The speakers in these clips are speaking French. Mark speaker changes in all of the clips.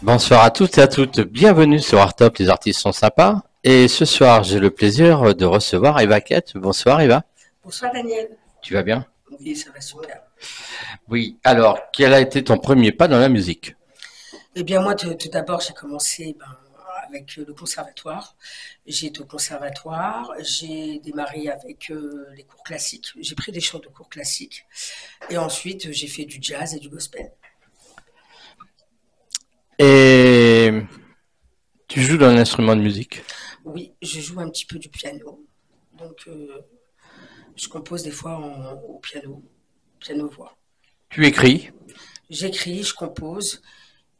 Speaker 1: Bonsoir à toutes et à toutes, bienvenue sur Art Top, les artistes sont sympas. Et ce soir, j'ai le plaisir de recevoir Eva Kett. Bonsoir Eva.
Speaker 2: Bonsoir Daniel.
Speaker 1: Tu vas bien?
Speaker 2: Oui, ça va super.
Speaker 1: Oui, alors, quel a été ton premier pas dans la musique?
Speaker 2: Eh bien moi, tout d'abord, j'ai commencé avec le conservatoire. J'ai été au conservatoire, j'ai démarré avec les cours classiques. J'ai pris des chants de cours classiques. Et ensuite, j'ai fait du jazz et du gospel.
Speaker 1: Et tu joues dans un instrument de musique?
Speaker 2: Oui, je joue un petit peu du piano. Donc, je compose des fois au piano, piano-voix.
Speaker 1: Tu écris?
Speaker 2: J'écris, je compose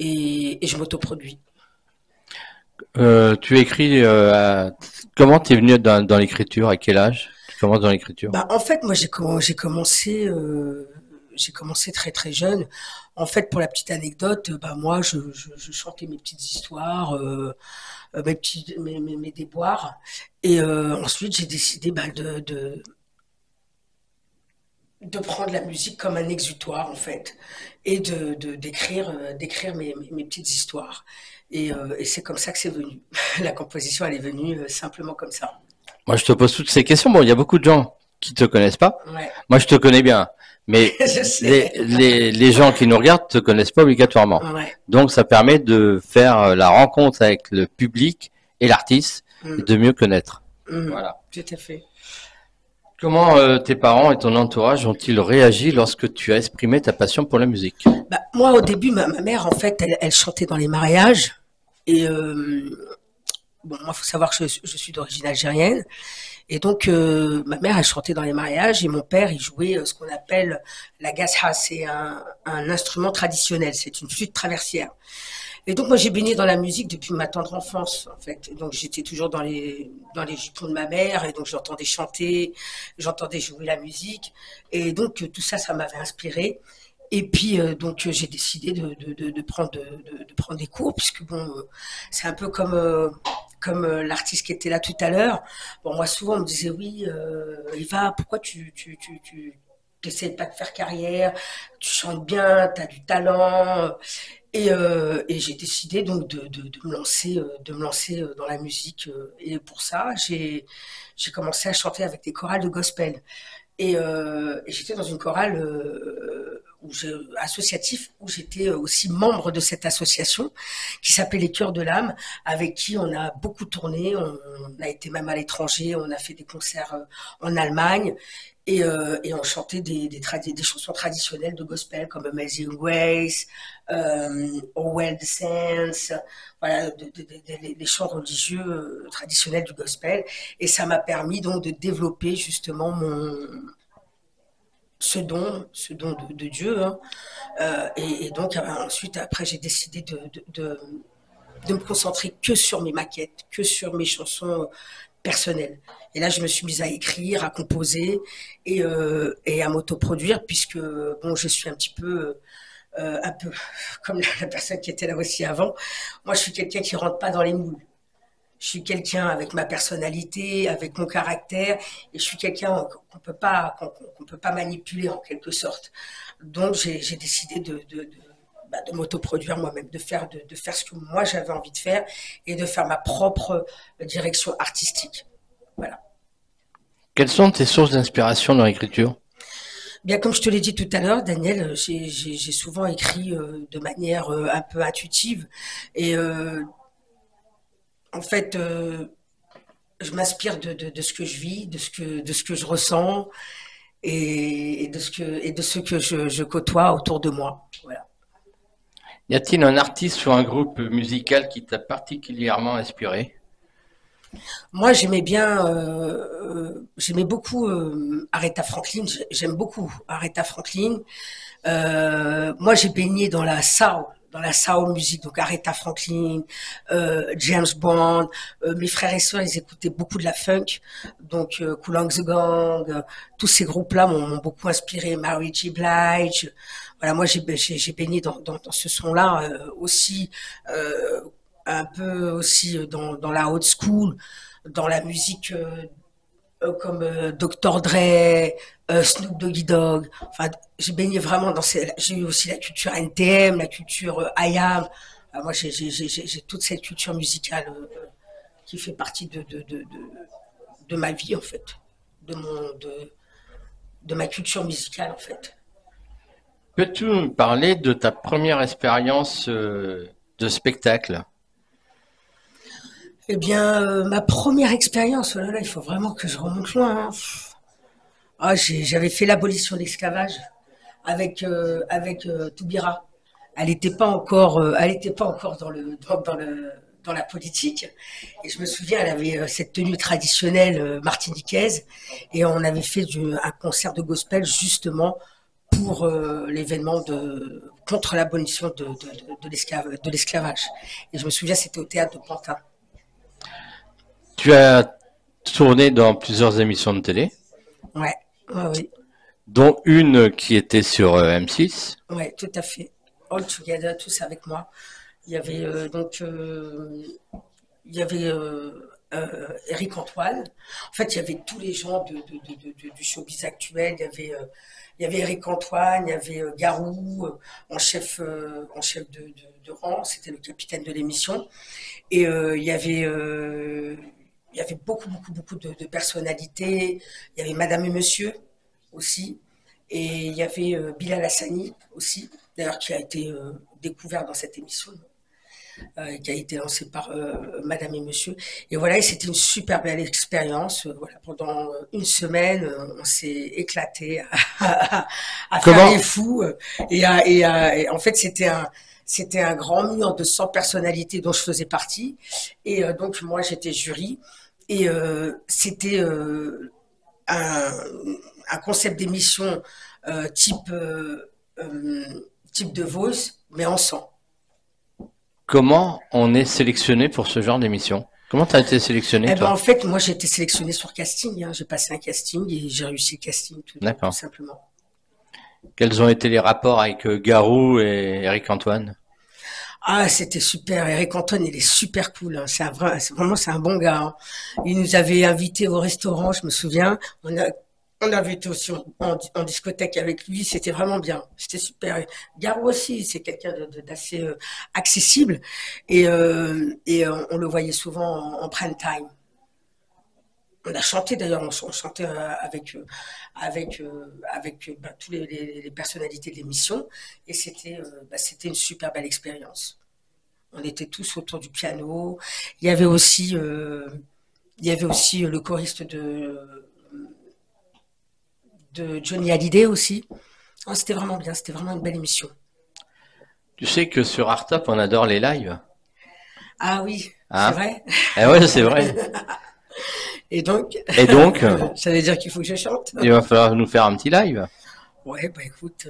Speaker 2: et je m'autoproduis.
Speaker 1: Tu écris, comment t'es venu dans l'écriture? À quel âge tu commences dans l'écriture?
Speaker 2: En fait, moi, j'ai commencé très très jeune. En fait, pour la petite anecdote, moi, je chantais mes petites histoires, mes déboires, et ensuite j'ai décidé de prendre la musique comme un exutoire en fait, et d'écrire mes petites histoires. Et c'est comme ça que c'est venu. La composition, elle est venue simplement comme ça.
Speaker 1: Moi, je te pose toutes ces questions. Bon, il y a beaucoup de gens qui te connaissent pas.
Speaker 2: Ouais,
Speaker 1: Moi, je te connais bien. Mais
Speaker 2: je sais.
Speaker 1: les gens qui nous regardent te connaissent pas obligatoirement.
Speaker 2: Ouais.
Speaker 1: Donc, ça permet de faire la rencontre avec le public et l'artiste et
Speaker 2: Mm,
Speaker 1: de mieux connaître.
Speaker 2: mm,
Speaker 1: Voilà.
Speaker 2: tout à fait.
Speaker 1: Comment tes parents et ton entourage ont-ils réagi lorsque tu as exprimé ta passion pour la musique?
Speaker 2: Moi, au début, ma mère, en fait, elle chantait dans les mariages. Et bon, moi, il faut savoir que je suis d'origine algérienne. Et donc, ma mère, elle chantait dans les mariages et mon père, il jouait ce qu'on appelle la gasha. C'est un instrument traditionnel. C'est une flûte traversière. Et donc, moi, j'ai baigné dans la musique depuis ma tendre enfance, en fait. Et donc, j'étais toujours dans les jupons de ma mère. Et donc, j'entendais chanter, j'entendais jouer la musique. Et donc, tout ça, ça m'avait inspiré. Et puis, j'ai décidé de prendre des cours, puisque bon, c'est un peu comme l'artiste qui était là tout à l'heure. Bon, moi, souvent, on me disait, oui, Eva, pourquoi tu n'essayes pas de faire carrière? Tu chantes bien, tu as du talent. Et j'ai décidé donc de me lancer dans la musique. Et pour ça, j'ai commencé à chanter avec des chorales de gospel. Et j'étais dans une chorale associatif où j'étais aussi membre de cette association qui s'appelle les Chœurs de l'âme, avec qui on a beaucoup tourné, on a été même à l'étranger, on a fait des concerts en Allemagne. Et on chantait des chansons traditionnelles de gospel comme Amazing Grace, Oh Well the Saints, voilà, des chants religieux traditionnels du gospel. Et ça m'a permis donc de développer justement ce don de Dieu. Hein. Et donc ensuite, après, j'ai décidé de me concentrer que sur mes maquettes, que sur mes chansons personnelles. Et là, je me suis mise à écrire, à composer et à m'autoproduire, puisque bon, je suis un peu comme la personne qui était là aussi avant. Moi, je suis quelqu'un qui rentre pas dans les moules. Je suis quelqu'un avec ma personnalité, avec mon caractère, et je suis quelqu'un qu'on peut pas manipuler en quelque sorte. Donc j'ai décidé de m'autoproduire moi-même, de faire ce que moi j'avais envie de faire et de faire ma propre direction artistique. Voilà.
Speaker 1: Quelles sont tes sources d'inspiration dans l'écriture?
Speaker 2: Bien, comme je te l'ai dit tout à l'heure, Daniel, j'ai souvent écrit de manière un peu intuitive et en fait, je m'inspire de ce que je vis, de ce que je ressens et de ce que je côtoie autour de moi. Voilà.
Speaker 1: Y a-t-il un artiste ou un groupe musical qui t'a particulièrement inspiré?
Speaker 2: Moi, j'aimais beaucoup Aretha Franklin. J'aime beaucoup Aretha Franklin. Moi, j'ai baigné dans la soul music, donc Aretha Franklin, James Bond. Mes frères et sœurs, ils écoutaient beaucoup de la funk, donc Kool and the Gang. Tous ces groupes-là m'ont beaucoup inspiré. Mary J. Blige. Voilà, moi, j'ai baigné dans ce son-là aussi, un peu aussi dans la old school, dans la musique comme Dr. Dre, Snoop Doggy Dogg. Enfin, j'ai baigné vraiment dans ces. J'ai eu aussi la culture NTM, la culture IAM. Moi, j'ai toute cette culture musicale qui fait partie de ma vie, en fait, de, mon, de ma culture musicale, en fait.
Speaker 1: Peux-tu me parler de ta première expérience de spectacle?
Speaker 2: Eh bien, ma première expérience, oh là là, il faut vraiment que je remonte loin, hein. J'avais fait l'abolition de l'esclavage avec Toubira. Elle était pas encore dans la politique. Et je me souviens, elle avait cette tenue traditionnelle martiniquaise, et on avait fait un concert de gospel justement pour l'événement contre l'abolition de l'esclavage. Et je me souviens, c'était au théâtre de Pantin.
Speaker 1: Tu as tourné dans plusieurs émissions de télé,
Speaker 2: Ouais, ouais, oui.
Speaker 1: dont une qui était sur M6.
Speaker 2: Ouais, tout à fait. All together, tous avec moi. Il y avait il y avait Eric Antoine. En fait, il y avait tous les gens du showbiz actuel. Il y avait Eric Antoine, il y avait Garou en chef de rang. C'était le capitaine de l'émission. Et il y avait beaucoup de personnalités. Il y avait Madame et Monsieur aussi. Et il y avait Bilal Hassani aussi, d'ailleurs, qui a été découvert dans cette émission, qui a été lancée par Madame et Monsieur. Et voilà, et c'était une super belle expérience. Voilà, pendant une semaine, on s'est éclaté à faire les
Speaker 1: Comment,
Speaker 2: fous. Et en fait, c'était un grand mur de 100 personnalités dont je faisais partie. Et donc, moi, j'étais jury. Et c'était un, un concept d'émission euh, type, euh, type de Voice, mais en sang.
Speaker 1: comment on est sélectionné pour ce genre d'émission? Comment tu as été sélectionné,
Speaker 2: Eh ben, en
Speaker 1: toi?
Speaker 2: fait, moi, j'ai été sélectionnée sur casting, hein. J'ai passé un casting et j'ai réussi le casting, tout
Speaker 1: D'accord.
Speaker 2: simplement.
Speaker 1: Quels ont été les rapports avec Garou et Eric Antoine?
Speaker 2: Ah, c'était super. Eric Antoine, il est super cool, hein. C'est un bon gars, hein. Il nous avait invités au restaurant, je me souviens. On avait été aussi en discothèque avec lui. C'était vraiment bien. C'était super. Garou aussi, c'est quelqu'un d'assez accessible. Et on le voyait souvent en prime time. On a chanté d'ailleurs, on chantait avec bah, tous les personnalités de l'émission. Et c'était une super belle expérience. On était tous autour du piano. Il y avait aussi, euh, il y avait aussi le choriste de Johnny Hallyday aussi. Ah, c'était vraiment bien, c'était vraiment une belle émission.
Speaker 1: Tu sais que sur Artop, on adore les lives,
Speaker 2: Ah oui, c'est
Speaker 1: hein?
Speaker 2: vrai.
Speaker 1: Eh ouais, c'est vrai.
Speaker 2: Et donc,
Speaker 1: Et donc,
Speaker 2: ça veut dire qu'il faut que je chante.
Speaker 1: il va falloir nous faire un petit live.
Speaker 2: Ouais, bah écoute,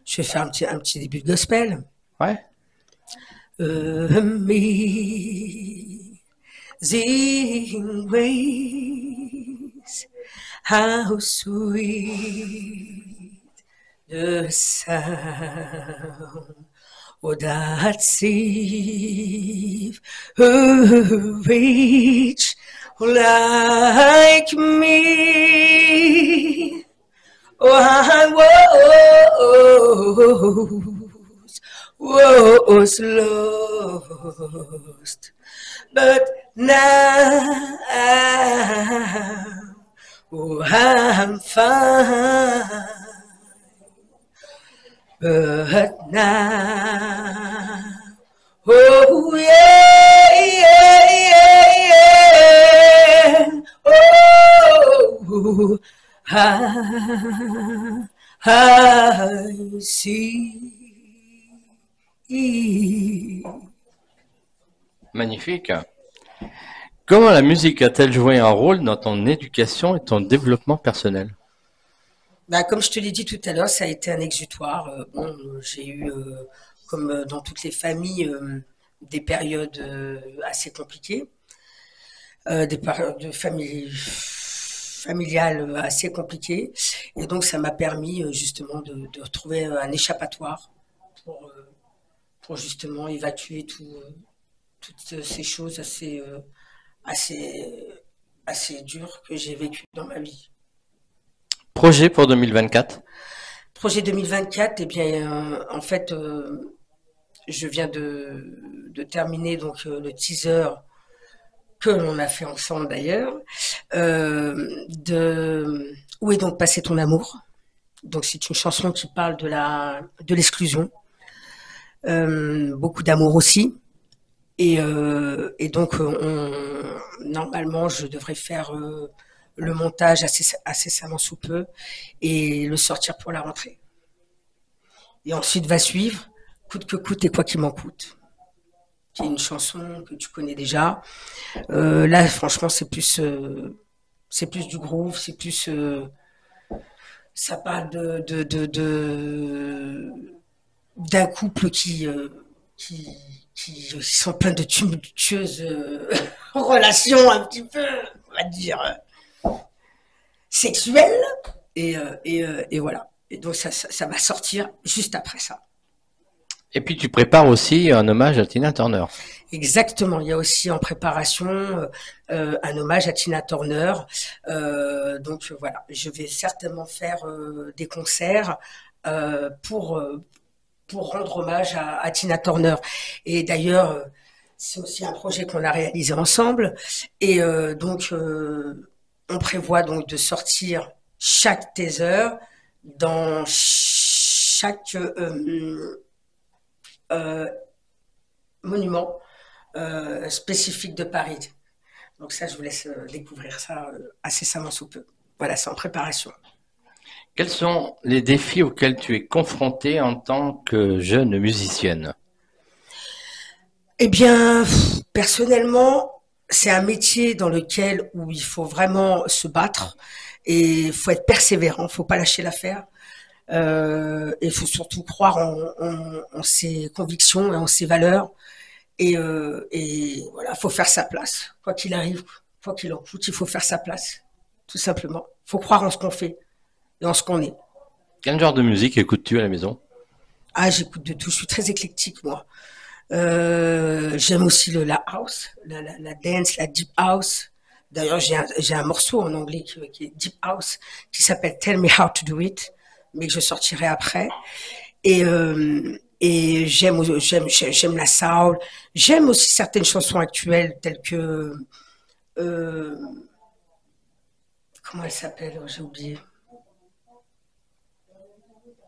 Speaker 2: je vais faire un petit début de gospel.
Speaker 1: Ouais.
Speaker 2: Amazing grace, how sweet the sound, oh, that saved a wretch like me. Oh, I was lost, but now oh, I'm fine. But now, oh yeah, yeah, yeah, yeah. Oh, I see.
Speaker 1: Magnifique. Comment la musique a-t-elle joué un rôle dans ton éducation et ton développement personnel?
Speaker 2: Bah, comme je te l'ai dit tout à l'heure, ça a été un exutoire. J'ai eu, comme dans toutes les familles, des périodes assez compliquées, des périodes familiales assez compliquées. Et donc, ça m'a permis justement de retrouver un échappatoire pour, euh, pour justement évacuer toutes ces choses assez, assez dures que j'ai vécues dans ma vie.
Speaker 1: Projet pour 2024?
Speaker 2: Projet 2024, eh bien, en fait, je viens de terminer donc le teaser que l'on a fait ensemble d'ailleurs, de Où est donc passé ton amour. Donc c'est une chanson qui parle de l'exclusion, beaucoup d'amour aussi. Et donc normalement je devrais faire le montage incessamment sous peu et le sortir pour la rentrée. Et ensuite va suivre Coûte que coûte et quoi qu'il m'en coûte, qui est une chanson que tu connais déjà. Là, franchement, c'est plus du groove, c'est plus, ça parle d'un couple qui, qui sont pleins de tumultueuses relations un petit peu, on va dire, sexuelles. Et voilà. Et donc ça va sortir juste après ça.
Speaker 1: Et puis tu prépares aussi un hommage à Tina Turner.
Speaker 2: Exactement. Il y a aussi en préparation un hommage à Tina Turner. Donc voilà, je vais certainement faire des concerts pour rendre hommage à Tina Turner. Et d'ailleurs, c'est aussi un projet qu'on a réalisé ensemble. Et donc, on prévoit donc de sortir chaque teaser dans chaque monument spécifique de Paris. Donc ça, je vous laisse découvrir ça incessamment sous peu. Voilà, c'est en préparation.
Speaker 1: Quels sont les défis auxquels tu es confrontée en tant que jeune musicienne?
Speaker 2: Eh bien, personnellement, c'est un métier dans lequel où il faut vraiment se battre et il faut être persévérant, faut pas lâcher l'affaire. Et il faut surtout croire en ses convictions et en ses valeurs. Et voilà, faut faire sa place, quoi qu'il arrive, quoi qu'il en coûte, il faut faire sa place, tout simplement. Faut croire en ce qu'on fait et en ce qu'on est.
Speaker 1: Quel genre de musique écoutes-tu à la maison?
Speaker 2: Ah, j'écoute de tout, je suis très éclectique, moi. J'aime aussi la house, la dance, la deep house. D'ailleurs, j'ai un morceau en anglais qui est deep house, qui s'appelle Tell Me How to Do It, mais que je sortirai après. Et j'aime la soul. J'aime aussi certaines chansons actuelles telles que, euh, comment elle s'appelle? J'ai oublié.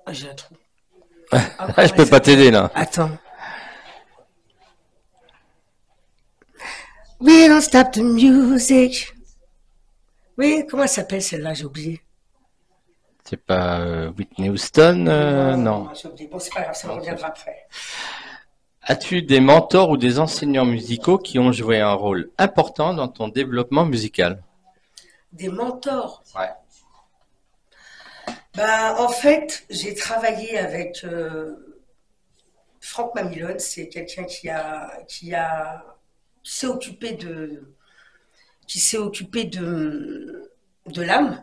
Speaker 2: Ah, j'ai un trou. Ah,
Speaker 1: Je
Speaker 2: comment elle
Speaker 1: peux pas
Speaker 2: s'appelle?
Speaker 1: t'aider là.
Speaker 2: Attends. We don't stop the music. Oui, comment elle s'appelle celle-là? J'ai oublié.
Speaker 1: C'est pas Whitney Houston, non.
Speaker 2: J'ai oublié. Bon, c'est pas grave, ça me
Speaker 1: Non,
Speaker 2: reviendra après.
Speaker 1: As-tu des mentors ou des enseignants musicaux qui ont joué un rôle important dans ton développement musical?
Speaker 2: Des mentors.
Speaker 1: Ouais.
Speaker 2: Ben, en fait, j'ai travaillé avec Franck Mamilone. C'est quelqu'un qui s'est occupé de l'âme.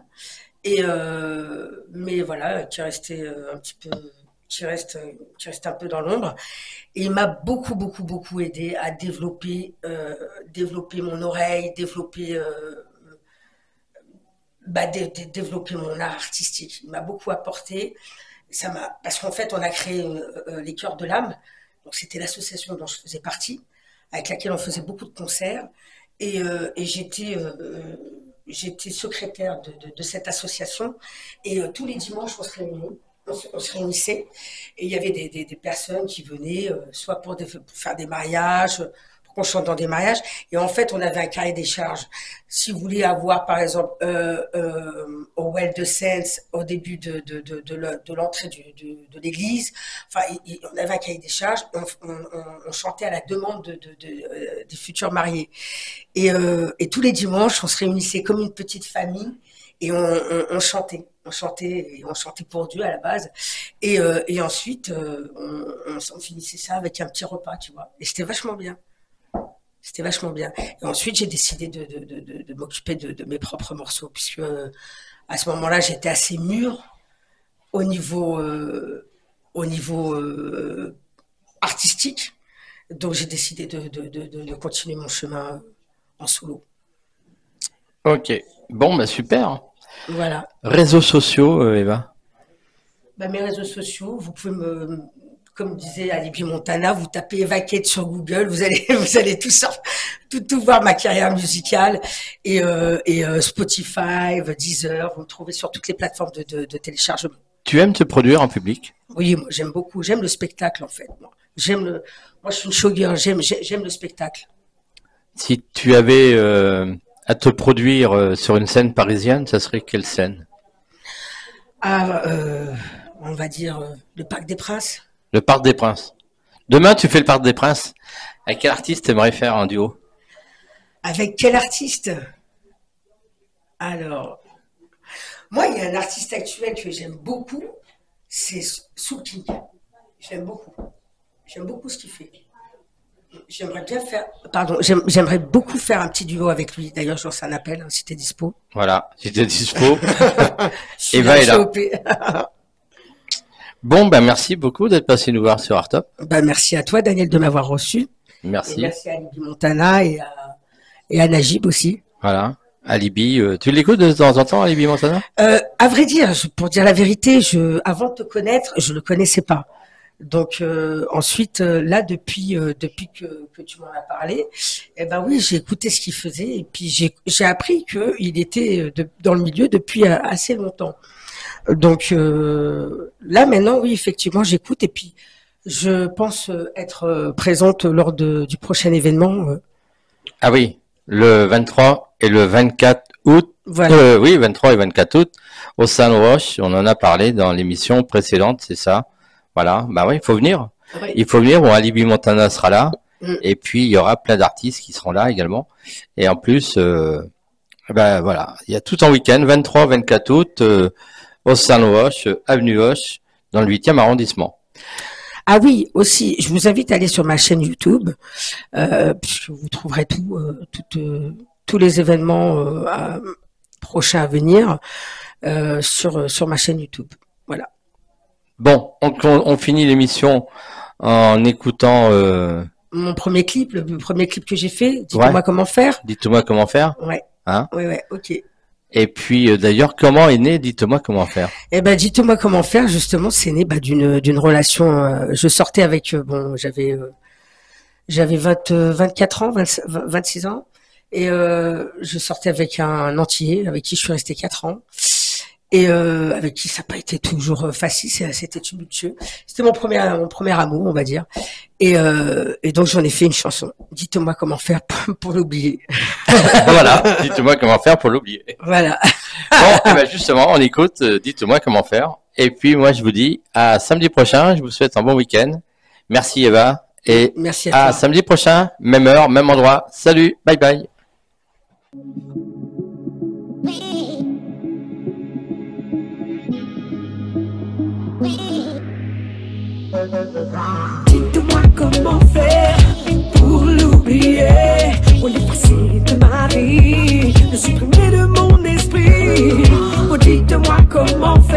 Speaker 2: Mais voilà, qui est resté un petit peu, qui reste un peu dans l'ombre. Et il m'a beaucoup, beaucoup, beaucoup aidé à développer mon oreille, développer mon art artistique. Il m'a beaucoup apporté. Parce qu'en fait, on a créé les Chœurs de l'âme. Donc, c'était l'association dont je faisais partie, avec laquelle on faisait beaucoup de concerts. Et j'étais secrétaire de cette association. Et tous les dimanches, on se réunissait. Et il y avait des personnes qui venaient, soit pour faire des mariages, pour qu'on chante dans des mariages. Et en fait, on avait un cahier des charges. Si vous voulez avoir, par exemple, au Well de Saints, au début de l'entrée de l'église, enfin, on avait un cahier des charges. On chantait à la demande des futurs mariés. Et tous les dimanches, on se réunissait comme une petite famille et on chantait. On chantait pour Dieu à la base. Et ensuite, on finissait ça avec un petit repas, tu vois. Et c'était vachement bien. C'était vachement bien. Et ensuite, j'ai décidé de m'occuper de mes propres morceaux, puisque à ce moment-là, j'étais assez mûre au niveau, artistique. Donc, j'ai décidé de continuer mon chemin en solo.
Speaker 1: Ok. Bon, bah super.
Speaker 2: Voilà.
Speaker 1: Réseaux sociaux, Eva.
Speaker 2: Bah, mes réseaux sociaux, vous pouvez me comme disait Alibi Montana, vous tapez Evacate sur Google, vous allez tout voir ma carrière musicale et Spotify, Deezer, vous me trouvez sur toutes les plateformes de téléchargement.
Speaker 1: Tu aimes te produire en public?
Speaker 2: Oui, moi j'aime beaucoup, j'aime le spectacle en fait. Moi je suis une showgirl, j'aime le spectacle.
Speaker 1: Si tu avais à te produire sur une scène parisienne, ça serait quelle scène?
Speaker 2: On va dire le Parc des Princes.
Speaker 1: Le Parc des Princes. Demain, tu fais le Parc des Princes. Avec quel artiste t'aimerais faire un duo?
Speaker 2: Avec quel artiste? Alors, moi, il y a un artiste actuel que j'aime beaucoup, c'est Soul King. J'aime beaucoup. J'aime beaucoup ce qu'il fait. J'aimerais beaucoup faire un petit duo avec lui. D'ailleurs, je lance un appel, hein, si t'es dispo.
Speaker 1: Voilà, si t'es dispo. Eva est là. Bon, ben merci beaucoup d'être passé nous voir sur Artop.
Speaker 2: Ben, merci à toi, Daniel, de m'avoir reçu.
Speaker 1: Merci.
Speaker 2: Et merci à Alibi Montana et à Najib aussi.
Speaker 1: Voilà. Alibi, tu l'écoutes de temps en temps, Alibi Montana?
Speaker 2: À vrai dire, pour dire la vérité, avant de te connaître, je le connaissais pas. Donc ensuite, là, depuis que tu m'en as parlé, eh ben oui, j'ai écouté ce qu'il faisait et puis j'ai appris qu'il était dans le milieu depuis assez longtemps. Donc là maintenant, oui, effectivement, j'écoute et puis je pense être présente lors du prochain événement.
Speaker 1: Ah oui, le 23 et le 24 août.
Speaker 2: Voilà.
Speaker 1: Oui, 23 et 24 août au Sunwash. On en a parlé dans l'émission précédente, c'est ça. Voilà. Bah oui, il faut venir.
Speaker 2: Oui.
Speaker 1: Il faut venir. Bon, Alibi Montana sera là.
Speaker 2: Mm.
Speaker 1: Et puis il y aura plein d'artistes qui seront là également. Et en plus, ben voilà, il y a tout en week-end, 23, 24 août. Au Sunwash, avenue Hoche, dans le 8e arrondissement.
Speaker 2: Ah oui, aussi, je vous invite à aller sur ma chaîne YouTube, puisque vous trouverez tous les événements prochains à venir sur ma chaîne YouTube. Voilà.
Speaker 1: Bon, on finit l'émission en écoutant...
Speaker 2: Mon premier clip, le premier clip que j'ai fait, dites-moi comment faire.
Speaker 1: Dites-moi comment faire.
Speaker 2: Ouais.
Speaker 1: Hein?
Speaker 2: Ouais, ok.
Speaker 1: Et puis d'ailleurs, comment est né Dites-moi comment faire?
Speaker 2: Eh ben, dites-moi comment faire. Justement, c'est né d'une relation. Je sortais avec j'avais 24 ans, 26 ans, et je sortais avec un Antillais avec qui je suis resté 4 ans. Et avec qui ça n'a pas été toujours facile, c'était tumultueux. C'était mon premier amour, on va dire. Et donc j'en ai fait une chanson. Dites-moi comment faire pour l'oublier.
Speaker 1: Voilà, dites-moi comment faire pour l'oublier.
Speaker 2: Voilà.
Speaker 1: Bon, et ben justement, on écoute. Dites-moi comment faire. Et puis moi, je vous dis à samedi prochain. Je vous souhaite un bon week-end. Merci Eva. Et
Speaker 2: merci à toi.
Speaker 1: Samedi prochain, même heure, même endroit. Salut, bye bye.
Speaker 3: Dites-moi comment faire pour l'oublier, pour l'effacer de ma vie, le supprimer de mon esprit. Oh, dites-moi comment faire.